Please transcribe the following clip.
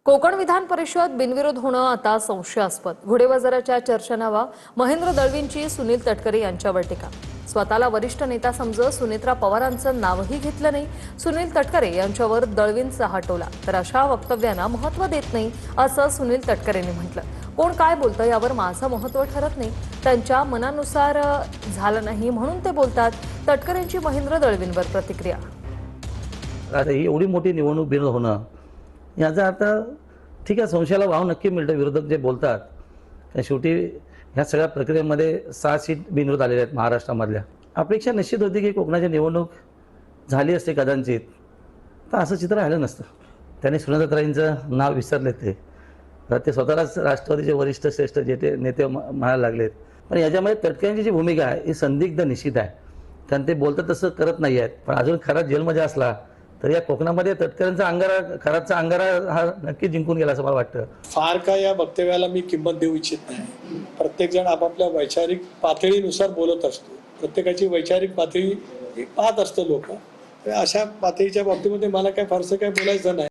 कोकण विधान परिषद बिनविरोध होणं आता संशयास्पद। घोडेबाजाराच्या चर्चेनावा महेंद्र दळवींची सुनील तटकरे यांच्यावर टीका। स्वतःला वरिष्ठ नेता समजत सुनेत्रा पवारांचं नावही घेतलं नाही। सुनील तटकरे यांच्यावर दळवींचा हटवला तर अशा वक्तव्यांना महत्त्व देत नाही असं सुनील तटकरेंनी म्हटलं। कोण काय बोलतं यावर माझं महत्त्व ठरत नाही, त्यांच्या मनानुसार झालं नाही म्हणून ते बोलतात। तटकरेंची महेंद्र दळवींवर प्रतिक्रिया। आता ही एवढी मोठी निवडणूक बिनविरोध होणं याचा अर्थ ठीक आहे, संशयाला वाव नक्की मिळतं। विरोधक जे बोलतात त्या शेवटी ह्या सगळ्या प्रक्रियेमध्ये 6 सीट बिनविरोध आलेल्या आहेत महाराष्ट्रामधल्या। अपेक्षा निश्चित होती की कोकणाची निवडणूक झाली असते कदाचित तर असं चित्र राहिलं नसतं। त्यांनी सुनेत्राताईंचं नाव विसरले ते स्वतःलाच राष्ट्रवादीचे वरिष्ठ श्रेष्ठ जे ते नेते म्हणायला लागलेत। पण याच्यामध्ये तटकरेंची जी भूमिका आहे ही संदिग्ध निश्चित आहे, कारण ते बोलतात तसं करत नाही आहेत। पण अजून खरा जेलमध्ये असला तर या कोकणामध्ये तटकरेंचा अंगारा, खराबचा अंगारा हा नक्की जिंकून गेला असं मला वाटतं। फार काय या वक्तव्याला मी किंमत देऊ इच्छित नाही। प्रत्येक जण आपापल्या वैचारिक पातळीनुसार बोलत असतो। प्रत्येकाची वैचारिक पातळी पाहत असतं लोक। अशा पातळीच्या बाबतीमध्ये मला काय फारसं काय बोलायचं नाही।